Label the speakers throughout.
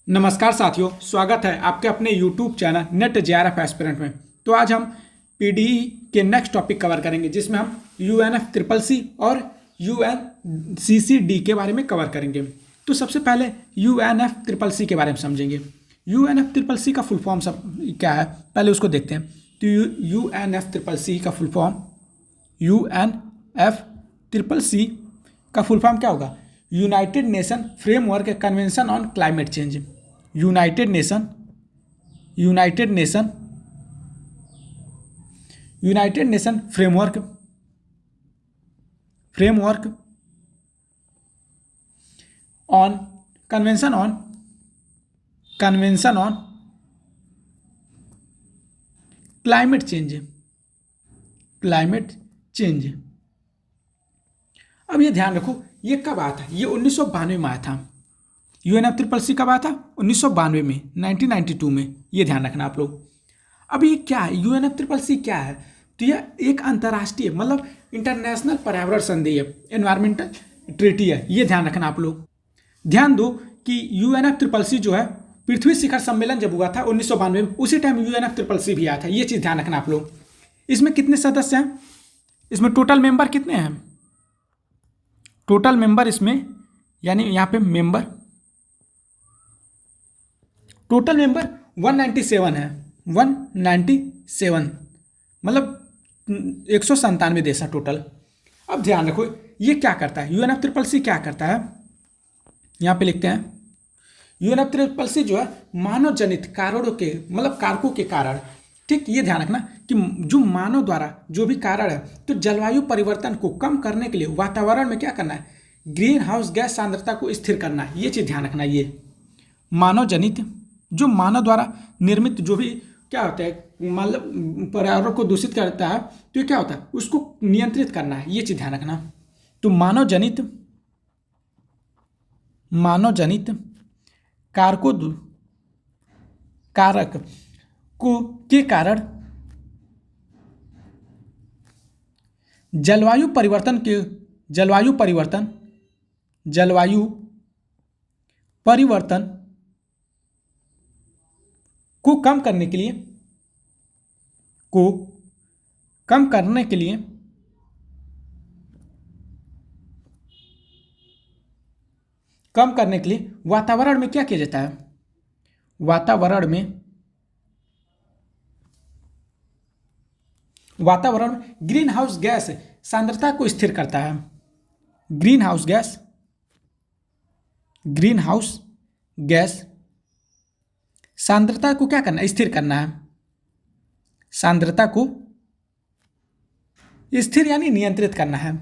Speaker 1: नमस्कार साथियों, स्वागत है आपके अपने YouTube channel net JRF aspirant में। तो आज हम पीडीई के नेक्स्ट टॉपिक कवर करेंगे, जिसमें हम यूएनएफ ट्रिपल सी और यूएनसीसीडी के बारे में कवर करेंगे। तो सबसे पहले यूएनएफ ट्रिपल सी के बारे में समझेंगे। यूएनएफ ट्रिपल सी का फुल फॉर्म सब क्या है, पहले उसको देखते हैं। तो यूएनएफ ट्रिपल सी का फुल फॉर्म क्या होगा? United nation framework convention on climate change. United nation framework on convention on climate change. अब ये ध्यान रखो, ये कब आया था? ये 1992 में आया था। यूएनएफ ट्रिपल सी कब आया था? 1992 में, 1992 में। ये ध्यान रखना आप लोग। अब ये क्या है? यूएनएफ ट्रिपल सी क्या है? तो यह एक अंतर्राष्ट्रीय मतलब इंटरनेशनल पर्यावरण संधि है, एनवायरमेंटल ट्रीटी है। ये ध्यान रखना आप लोग। ध्यान दो कि यूएनएफ ट्रिपल सी जो है, पृथ्वी शिखर सम्मेलन जब हुआ था 1992 में, उसी टाइम यूएनएफ ट्रिपल सी भी आया था। ये चीज़ ध्यान रखना आप लोग। इसमें कितने सदस्य हैं? इसमें टोटल मेंबर कितने हैं? टोटल मेंबर इसमें, यानी यहाँ पे टोटल मेंबर 197 है। 197 मतलब 197 देश है टोटल। अब ध्यान रखो, ये क्या करता है? यूएनएफ ट्रिपल सी क्या करता है? यहाँ पे लिखते हैं, यूएनएफ ट्रिपल सी जो है मानव जनित कारणों के मतलब कारकों के कारण, ठीक, ये ध्यान रखना कि जो मानव द्वारा जो भी कारण है, तो जलवायु परिवर्तन को कम करने के लिए वातावरण में क्या करना है? ग्रीन हाउस गैस सांद्रता को स्थिर करना है। ये चीज़ ध्यान रखना। ये मानव जनित, जो मानव द्वारा निर्मित जो भी क्या होता है, मतलब पर्यावरण को दूषित करता है, तो ये क्या होता है? उसको नियंत्रित करना है। ये चीज़ ध्यान रखना। तो मानव जनित कारक को के कारण जलवायु परिवर्तन को कम करने के लिए वातावरण में क्या किया जाता है? वातावरण में ग्रीन हाउस गैस सांद्रता को स्थिर करता है। ग्रीन हाउस गैस सांद्रता को क्या करना है? स्थिर करना है। सांद्रता को स्थिर यानी नियंत्रित करना है।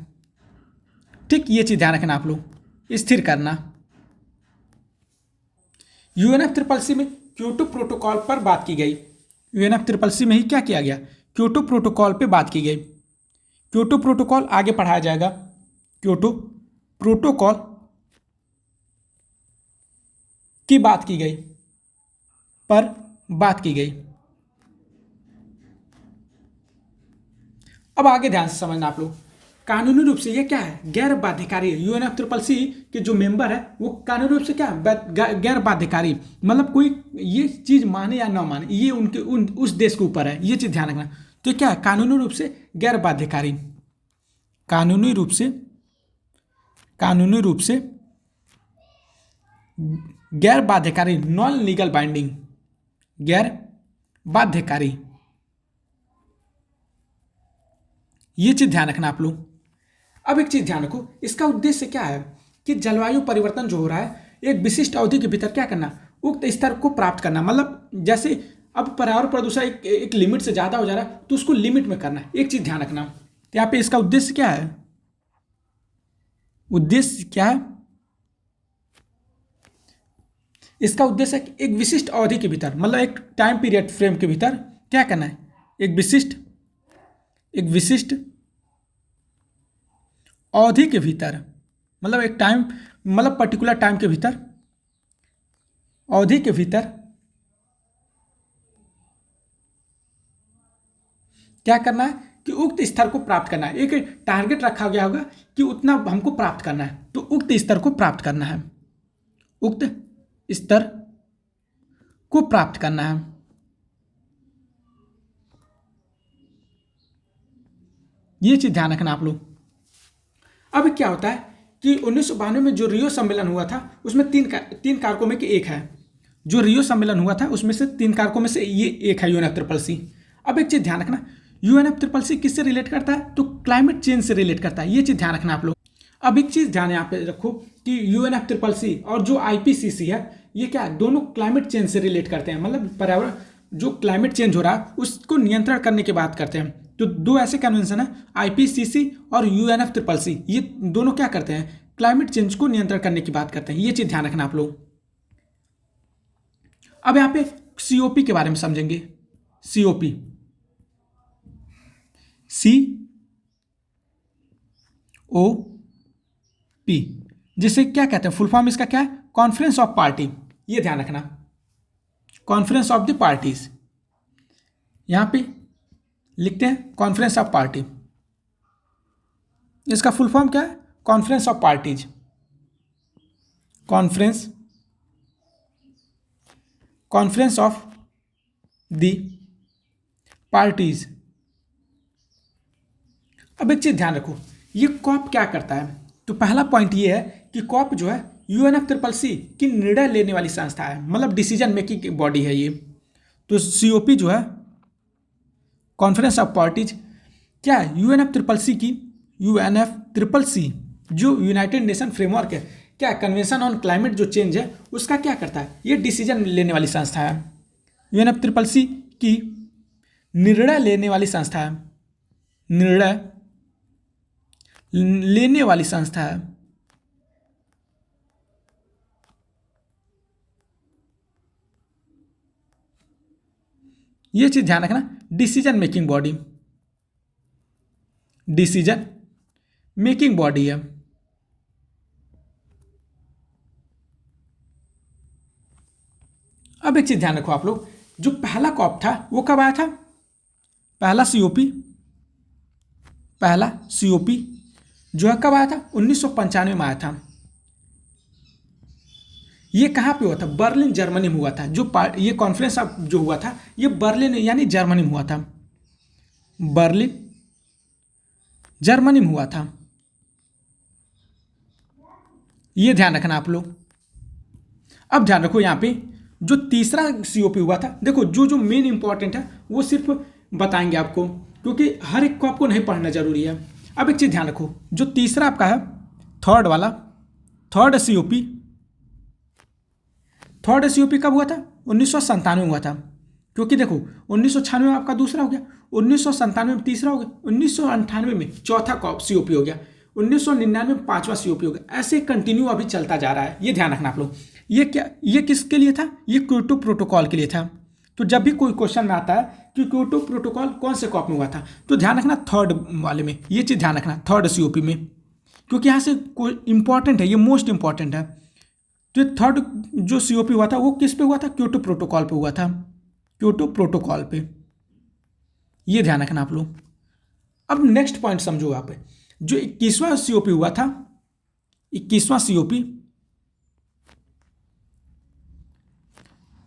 Speaker 1: ठीक, ये चीज ध्यान रखना आप लोग, स्थिर करना। यूएनएफ ट्रिपल सी में क्योटो प्रोटोकॉल पर बात की गई। यूएनएफ ट्रिपल सी में ही क्या किया गया? क्योटो प्रोटोकॉल पे बात की गई। क्योटो प्रोटोकॉल आगे पढ़ाया जाएगा। क्योटो प्रोटोकॉल की बात की गई। अब आगे ध्यान से समझना आप लोग। कानूनी रूप से ये क्या है? गैर बाध्यकारी है। यूएनएफ ट्रिपल सी के जो मेंबर है वो कानूनी रूप से क्या है? गैर बाध्यकारी, मतलब कोई ये चीज माने या ना माने, ये उस देश के ऊपर है। ये चीज ध्यान रखना। तो क्या है? कानूनी रूप से गैर बाध्यकारी, कानूनी रूप से गैर बाध्यकारी, नॉन लीगल बाइंडिंग, गैर बाध्यकारी। ये चीज ध्यान रखना आप लोग। अब एक चीज ध्यान रखो, इसका उद्देश्य क्या है? कि जलवायु परिवर्तन जो हो रहा है, एक विशिष्ट अवधि के भीतर क्या करना? उक्त स्तर को प्राप्त करना। मतलब जैसे अब पर्यावरण प्रदूषण एक लिमिट से ज्यादा हो जा रहा है, तो उसको लिमिट में करना है। एक चीज ध्यान रखना। तो यहाँ पे इसका उद्देश्य क्या है? इसका उद्देश्य है कि एक विशिष्ट अवधि के भीतर, मतलब एक टाइम पीरियड फ्रेम के भीतर क्या करना है? एक विशिष्ट अवधि के भीतर, मतलब एक टाइम, मतलब पर्टिकुलर टाइम के भीतर, अवधि के भीतर क्या करना है? कि उक्त स्तर को प्राप्त करना है। एक टारगेट रखा गया होगा कि उतना हमको प्राप्त करना है, तो उक्त स्तर को प्राप्त करना है। उक्त स्तर को प्राप्त करना है। ये चीज ध्यान रखना आप लोग। अब क्या होता है कि 1992 में जो रियो सम्मेलन हुआ था उसमें तीन कारकों में से एक है। जो रियो सम्मेलन हुआ था उसमें से 3 कारकों में से ये एक है UNFCCC। अब एक चीज ध्यान रखना, UNFCCC किससे रिलेट करता है? तो क्लाइमेट चेंज से रिलेट करता है। ये चीज ध्यान रखना आप लोग। अब एक चीज ध्यान यहाँ पे रखो कि UNFCCC और जो IPCC है ये क्या दोनों क्लाइमेट चेंज से रिलेट करते हैं, मतलब पर्यावरण जो क्लाइमेट चेंज हो रहा है उसको नियंत्रण करने की बात करते हैं। तो 2 ऐसे कन्वेंशन है, IPCC और UNFCCC, ये दोनों क्या करते हैं? क्लाइमेट चेंज को नियंत्रण करने की बात करते हैं। ये चीज ध्यान रखना आप लोग। अब यहाँ पे COP के बारे में समझेंगे। COP, COP, जिसे क्या कहते हैं? फुल फॉर्म इसका क्या है? Conference of party. ये ध्यान रखना, कॉन्फ्रेंस ऑफ द पार्टीज। यहां पे लिखते हैं कॉन्फ्रेंस ऑफ पार्टी। इसका फुल फॉर्म क्या है? Conference of parties. Conference of the parties. अब एक चीज ध्यान रखो, ये कॉप क्या करता है? तो पहला पॉइंट ये है कि कॉप जो है UNFCCC की निर्णय लेने वाली संस्था है, मतलब डिसीजन मेकिंग बॉडी है ये। तो COP जो है कॉन्फ्रेंस ऑफ पार्टीज क्या है? UNFCCC जो यूनाइटेड नेशन फ्रेमवर्क है, क्या कन्वेंशन ऑन क्लाइमेट जो चेंज है उसका क्या करता है? ये डिसीजन लेने वाली संस्था है। UNFCCC की निर्णय लेने वाली संस्था है, निर्णय लेने वाली संस्था है। ये चीज ध्यान रखना, decision making body, decision making body है। अब एक चीज ध्यान रखो आप लोग, जो पहला कॉप था वो कब आया था? पहला COP जो है कब आया था? 1995 में आया था। ये कहाँ पे हुआ था? बर्लिन जर्मनी में हुआ था। ये कॉन्फ्रेंस जो हुआ था ये बर्लिन यानी जर्मनी में हुआ था। बर्लिन जर्मनी में हुआ था। ये ध्यान रखना आप लोग। अब ध्यान रखो यहाँ पे जो तीसरा COP हुआ था, देखो जो मेन इंपॉर्टेंट है वो सिर्फ बताएंगे आपको, क्योंकि हर एक को आपको नहीं पढ़ना जरूरी है। अब एक चीज ध्यान रखो, जो तीसरा आपका है थर्ड COP कब हुआ था? 1997 में हुआ था। क्योंकि देखो 1996 में आपका दूसरा हो गया, 1997 में तीसरा हो गया, 1998 में चौथा COP हो गया, 1999 में 5वां COP हो गया। ऐसे कंटिन्यू अभी चलता जा रहा है। ये ध्यान रखना आप लोग। ये किसके लिए था? ये क्योटो प्रोटोकॉल के लिए था। तो जब भी कोई क्वेश्चन में आता है कि क्योटो प्रोटोकॉल कौन से COP में हुआ था, तो ध्यान रखना थर्ड वाले में। ये चीज ध्यान रखना, थर्ड COP में, क्योंकि यहाँ से कोई इंपॉर्टेंट है, ये मोस्ट इंपॉर्टेंट है। तो थर्ड जो COP हुआ था वो किस पे हुआ था? क्योटो प्रोटोकॉल पे हुआ था, क्योटो प्रोटोकॉल पे। ये ध्यान रखना आप लोग। अब नेक्स्ट पॉइंट समझो आप, जो 21वां COP हुआ था, 21वां COP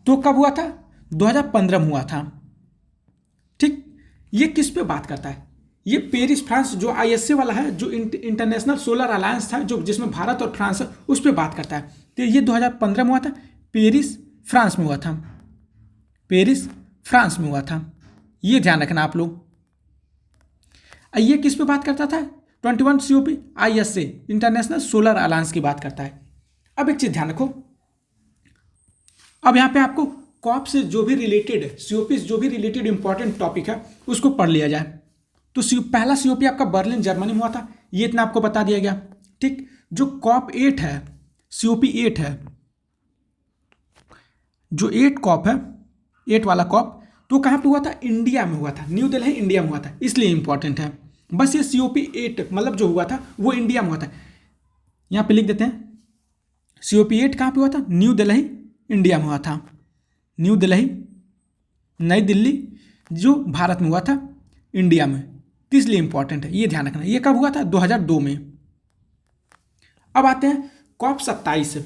Speaker 1: तो कब हुआ था? 2015 में हुआ था। ठीक, ये किस पे बात करता है? ये पेरिस फ्रांस जो ISA वाला है, जो इंटरनेशनल सोलर अलायंस था, जो जिसमें भारत और फ्रांस है, उस पे बात करता है। तो ये 2015 में हुआ था, पेरिस फ्रांस में हुआ था, पेरिस फ्रांस में हुआ था। ये ध्यान रखना आप लोग। ये किस पे बात करता था? 21 COP ISA international solar alliance की बात करता है। अब एक चीज ध्यान रखो, अब यहाँ पे आपको कॉप से जो भी रिलेटेड COP जो भी रिलेटेड इंपॉर्टेंट टॉपिक है उसको पढ़ लिया जाए। तो पहला COP आपका बर्लिन जर्मनी में हुआ था, ये इतना आपको बता दिया गया। ठीक, जो COP 8 है, COP 8 है, जो 8 COP है, 8 वाला COP, तो कहाँ पे हुआ था? इंडिया में हुआ था, न्यू दिल्ली इंडिया में हुआ था, इसलिए इंपॉर्टेंट है। बस ये COP 8 मतलब जो हुआ था वो इंडिया में हुआ था। यहाँ पे लिख देते हैं COP 8 कहाँ पे हुआ था? न्यू दिल्ली इंडिया में हुआ था, न्यू दिल्ली नई दिल्ली जो भारत में हुआ था, इंडिया में, तो इसलिए इंपॉर्टेंट है। ये ध्यान रखना। ये कब हुआ था? 2002 में। अब आते हैं COP 27।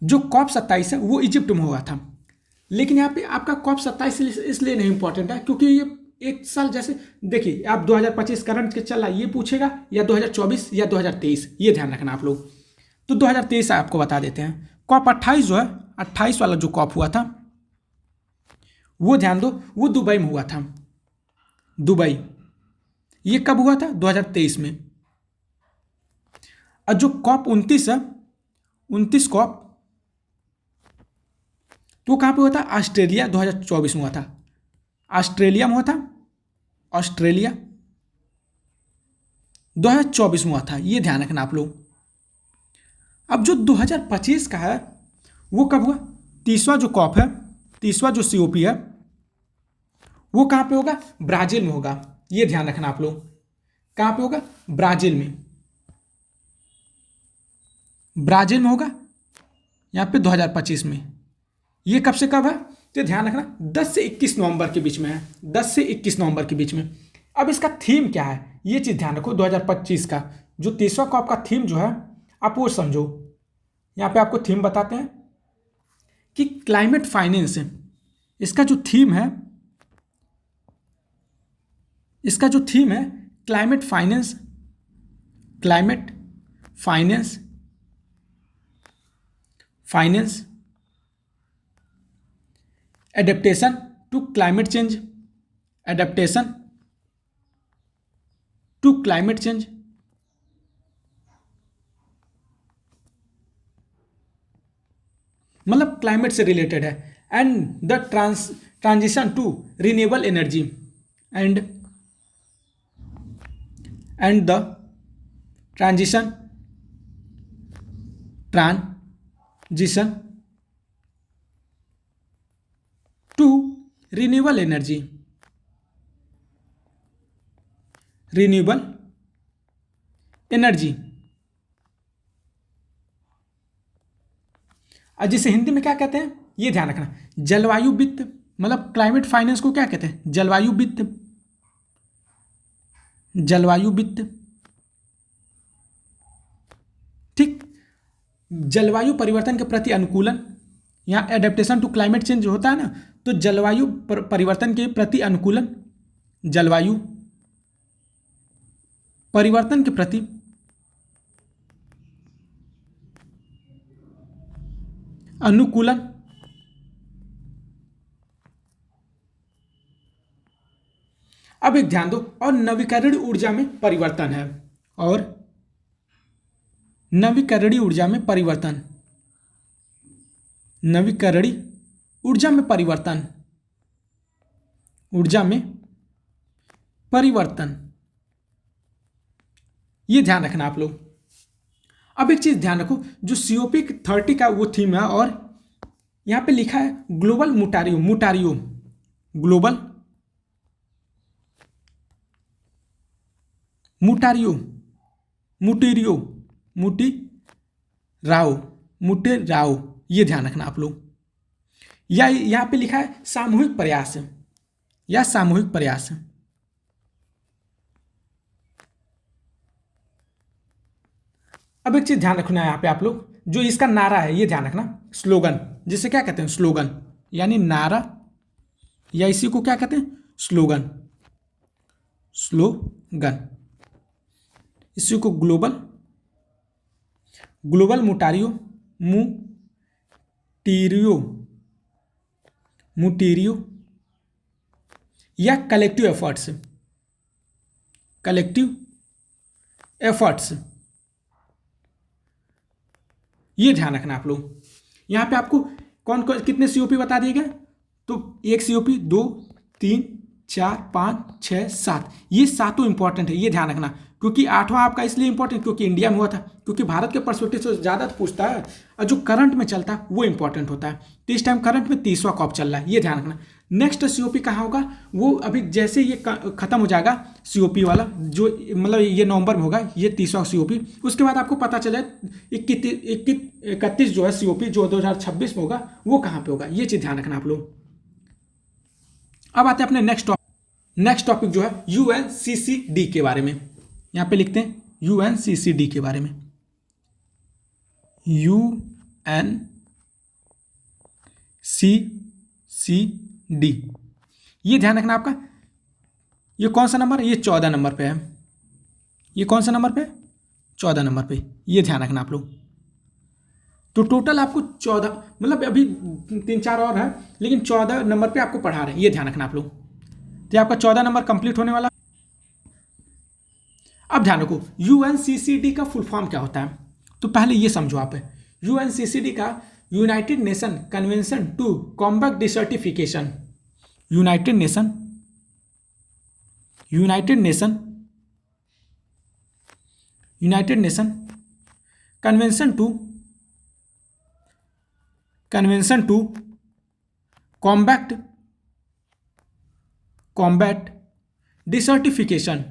Speaker 1: जो COP 27 है वो इजिप्ट में हुआ था। लेकिन यहाँ पे आपका कॉप 27 इसलिए नहीं इंपॉर्टेंट है क्योंकि ये एक साल, जैसे देखिए आप 2025 करंट के चल रहा है ये पूछेगा, या 2024 या 2023, ये ध्यान रखना आप लोग। तो 2023 आपको बता देते हैं। कॉप 28 जो है, 28 वाला जो कॉप हुआ था वो ध्यान दो, वो दुबई में हुआ था। दुबई, ये कब हुआ था? 2023 में। और जो कॉप 29 है, 29 कॉप, तो कहाँ पे हुआ था? ऑस्ट्रेलिया, 2024 में हुआ था। ऑस्ट्रेलिया में हुआ था, ऑस्ट्रेलिया 2024 में हुआ था, ये ध्यान रखना आप लोग। अब जो 2025 का है वो कब हुआ? 30वां जो कॉप है, 30वां जो सीओपी है, वो कहाँ पे होगा? ब्राजील में होगा, ये ध्यान रखना आप लोग। कहाँ पे होगा? ब्राजील में, ब्राजील में होगा यहाँ पे 2025 में। ये कब से कब है? तो ध्यान रखना 10 से 21 नवंबर के बीच में है, 10 से 21 नवंबर के बीच में। अब इसका थीम क्या है ये चीज़ ध्यान रखो। 2025 का जो 30वां कॉप का थीम जो है आप वो समझो। यहाँ पे आपको थीम बताते हैं कि क्लाइमेट फाइनेंस, इसका जो थीम है, इसका जो थीम है climate finance, climate finance, finance adaptation to climate change, adaptation to climate change, मतलब क्लाइमेट से रिलेटेड है। And the transition to renewable energy, and the transition to renewable energy, renewable energy. और जिसे हिंदी में क्या कहते हैं ये ध्यान रखना, जलवायु वित्त, मतलब क्लाइमेट फाइनेंस को क्या कहते हैं? जलवायु वित्त, जलवायु वित्त, ठीक। जलवायु परिवर्तन के प्रति अनुकूलन, यहाँ एडेप्टेशन टू क्लाइमेट चेंज होता है ना, तो जलवायु परिवर्तन के प्रति अनुकूलन, जलवायु परिवर्तन के प्रति अनुकूलन। अब एक ध्यान दो, और नवीकरणीय ऊर्जा में परिवर्तन है, और नवीकरणीय ऊर्जा में परिवर्तन, नवीकरणीय ऊर्जा में परिवर्तन, ऊर्जा में परिवर्तन, ये ध्यान रखना आप लोग। अब एक चीज ध्यान रखो, जो सीओपी 30 का वो थीम है, और यहां पे लिखा है ग्लोबल मुटारियो, मुटारियो, ग्लोबल मुटारियो, मुटेरियो, मुटी राव, मुटे राव, ये ध्यान रखना आप लोग। या यहां पे लिखा है सामूहिक प्रयास, या सामूहिक प्रयास। अब एक चीज ध्यान रखना है यहाँ पे आप लोग, जो इसका नारा है ये ध्यान रखना, स्लोगन, जिसे क्या कहते हैं? स्लोगन, यानी नारा, या इसी को क्या कहते हैं? Slogan, slogan. इसी को ग्लोबल, ग्लोबल मुटारियो, मुटीरियो, मुटीरियो, या कलेक्टिव एफर्ट्स, कलेक्टिव एफर्ट्स, ये ध्यान रखना आप लोग। यहां पे आपको कौन कौन कितने सीओपी बता दिए गए? तो एक सीओपी, 2, 3, 4, 5, 6, 7, ये सातों इंपॉर्टेंट है, ये ध्यान रखना। क्योंकि 8वां आपका इसलिए इंपॉर्टेंट क्योंकि इंडिया में हुआ था, क्योंकि भारत के पर्सपेक्टिव से ज़्यादा पूछता है, और जो करंट में चलता है वो इंपॉर्टेंट होता है। तो इस टाइम करंट में 30वां कॉप चल रहा है, ये ध्यान रखना। नेक्स्ट सीओपी कहाँ होगा? वो अभी जैसे ये खत्म हो जाएगा सीओपी वाला, जो मतलब ये नवंबर में होगा, ये 30वां सीओपी, उसके बाद आपको पता चले 31 जो है सीओपी जो 2026 में होगा वो कहाँ पे होगा, ये चीज़ ध्यान रखना आप लोग। अब आते हैं अपने नेक्स्ट टॉपिक जो है यूएनसीसीडी के बारे में। यहाँ पे लिखते हैं यूएनसीसीडी के बारे में, यूएनसीसीडी सी डी। ये ध्यान रखना आपका, ये कौन सा नंबर है, ये 14 नंबर पे है। ये कौन सा नंबर पे है, 14 नंबर पे। ये ध्यान रखना आप लोग। तो टोटल आपको 14, मतलब अभी 3-4 और है, लेकिन 14 नंबर पे आपको पढ़ा रहे हैं, ये ध्यान रखना आप लोग। तो आपका 14 नंबर कंप्लीट होने वाला। अब ध्यान रखो, यूएनसीसीडी का फुल फॉर्म क्या होता है। तो पहले ये समझो आप, यूएनसीसीडी का united nation convention to combat desertification. United nation convention to combat desertification.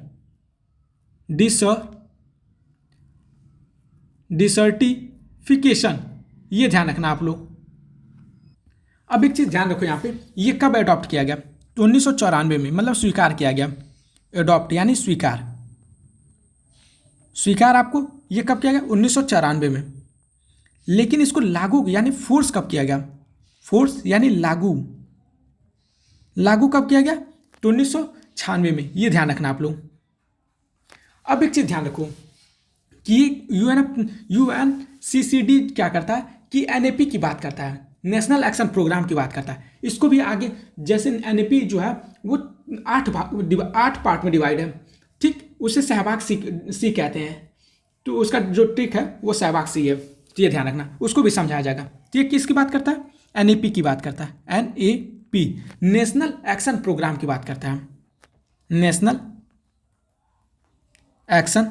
Speaker 1: ये ध्यान रखना आप लोग। अब एक चीज ध्यान रखो यहाँ पे, ये कब अडॉप्ट किया गया, तो 1994 में, मतलब स्वीकार किया गया। अडॉप्ट यानी स्वीकार आपको ये कब किया गया, 1994 में। लेकिन इसको लागू यानी फोर्स कब किया गया, फोर्स यानी लागू कब किया गया, तो 1996 में। ये ध्यान रखना आप लोग। अब एक चीज ध्यान रखो कि यूएनसीसीडी क्या करता है कि एनएपी की बात करता है, नेशनल एक्शन प्रोग्राम की बात करता है। इसको भी आगे, जैसे एनएपी जो है वो 8 पार्ट में डिवाइड है, ठीक, उसे सहवाग सी कहते हैं। तो उसका जो ट्रिक है वो सहवाग सी है, तो ये ध्यान रखना, उसको भी समझाया जाएगा। तो ये किसकी बात करता है, एनएपी की बात करता है। एनएपी नेशनल एक्शन प्रोग्राम की बात करता है, नेशनल एक्शन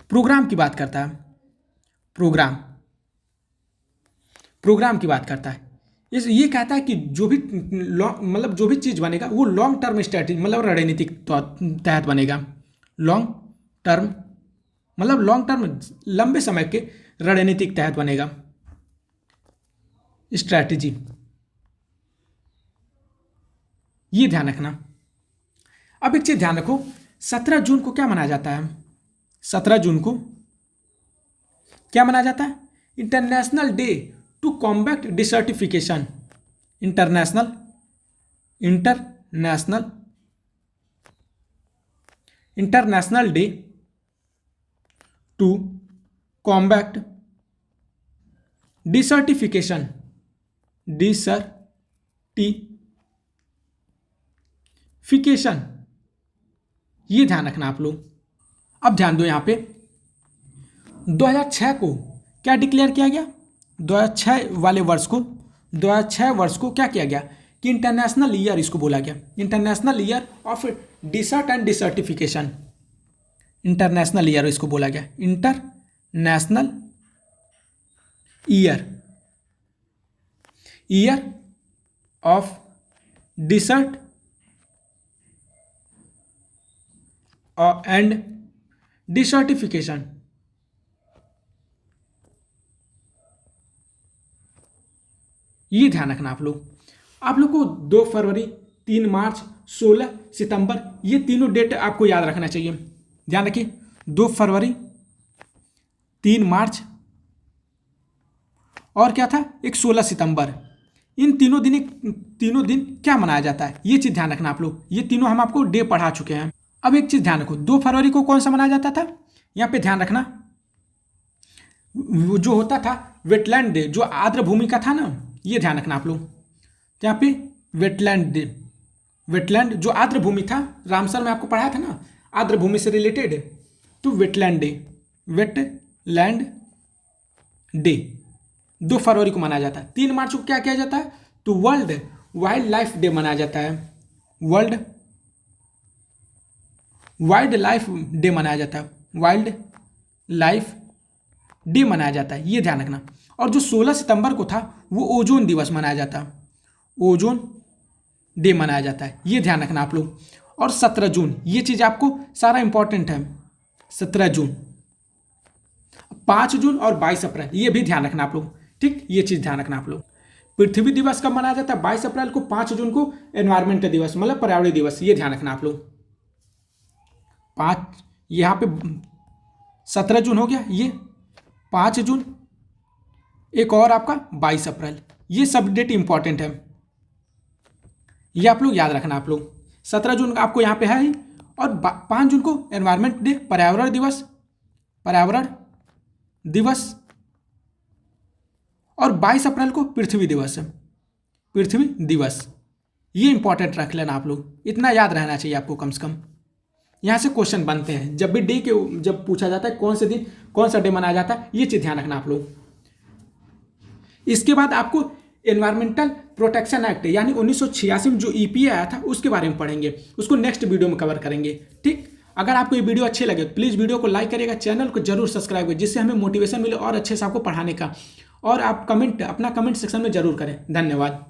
Speaker 1: प्रोग्राम की बात करता है, प्रोग्राम की बात करता है। ये कहता है कि जो भी मतलब जो भी चीज बनेगा वो लॉन्ग टर्म स्ट्रेटेजी, मतलब रणनीतिक तहत बनेगा। लॉन्ग टर्म लंबे समय के रणनीतिक तहत बनेगा, स्ट्रैटेजी। ये ध्यान रखना। अब एक चीज ध्यान रखो, 17 जून को क्या मनाया जाता है, 17 जून को क्या मनाया जाता है, international day to combat desertification. International day to combat desertification. ये ध्यान रखना आप लोग। अब ध्यान दो यहाँ पे, 2006 को क्या डिक्लेयर किया गया, 2006 वर्ष को क्या किया गया कि इंटरनेशनल ईयर इसको बोला गया, international year of desert and desertification. International year इसको बोला गया, international year of desert and desertification. ये ध्यान रखना आप लोग। आप लोग को 2 फरवरी, 3 मार्च, 16 सितंबर, ये तीनों डेट आपको याद रखना चाहिए। ध्यान रखिए, 2 फरवरी, 3 मार्च और क्या था, एक 16 सितंबर। इन तीनों दिन क्या मनाया जाता है, ये चीज ध्यान रखना आप लोग। ये तीनों हम आपको डे पढ़ा चुके हैं। अब एक चीज ध्यान रखो, 2 फरवरी को कौन सा मनाया जाता था, यहाँ पे ध्यान रखना, जो होता था वेटलैंड डे, जो आर्द्र भूमि का था ना, ये ध्यान रखना आप लोग। तो यहाँ पे वेटलैंड डे, वेटलैंड जो आर्द्र भूमि था, रामसर में आपको पढ़ाया था ना, आर्द्र भूमि से रिलेटेड, तो वेटलैंड डे 2 फरवरी को मनाया जाता है। 3 मार्च को क्या किया जाता है, तो वर्ल्ड वाइल्ड लाइफ डे मनाया जाता है, वर्ल्ड वाइल्ड लाइफ डे मनाया जाता है, वाइल्ड लाइफ डे मनाया जाता है, ये ध्यान रखना। और जो 16 सितंबर को था वो ओजोन दिवस मनाया जाता है, ओजोन डे मनाया जाता है, ये ध्यान रखना आप लोग। और 17 जून, ये चीज़ आपको सारा इंपॉर्टेंट है, 17 जून, 5 जून और 22 अप्रैल, ये भी ध्यान रखना आप लोग, ठीक, ये चीज़ ध्यान रखना आप लोग। पृथ्वी दिवस कब मनाया जाता है, 22 अप्रैल को। 5 जून को एनवायरमेंट दिवस, मतलब पर्यावरण दिवस, ये ध्यान रखना आप लोग। 5, यहाँ पे 17 जून हो गया, ये 5 जून, एक और आपका 22 अप्रैल, ये सब डेट इंपॉर्टेंट है, ये आप लोग याद रखना। आप लोग 17 जून का आपको यहाँ पे है ही, और 5 जून को एनवायरनमेंट डे, पर्यावरण दिवस, और 22 अप्रैल को पृथ्वी दिवस है, पृथ्वी दिवस। ये इंपॉर्टेंट रख लेना आप लोग, इतना याद रहना चाहिए आपको कम से कम। यहाँ से क्वेश्चन बनते हैं जब भी डे के, जब पूछा जाता है कौन से दिन कौन सा डे मनाया जाता है, ये चीज़ ध्यान रखना आप लोग। इसके बाद आपको एनवायरमेंटल प्रोटेक्शन एक्ट यानी 1986 में जो EPA आया था उसके बारे में पढ़ेंगे, उसको नेक्स्ट वीडियो में कवर करेंगे। ठीक, अगर आपको ये वीडियो अच्छे लगे तो प्लीज़ वीडियो को लाइक करिएगा, चैनल को जरूर सब्सक्राइब करिए, जिससे हमें मोटिवेशन मिले और अच्छे से आपको पढ़ाने का। और आप अपना कमेंट सेक्शन में जरूर करें। धन्यवाद।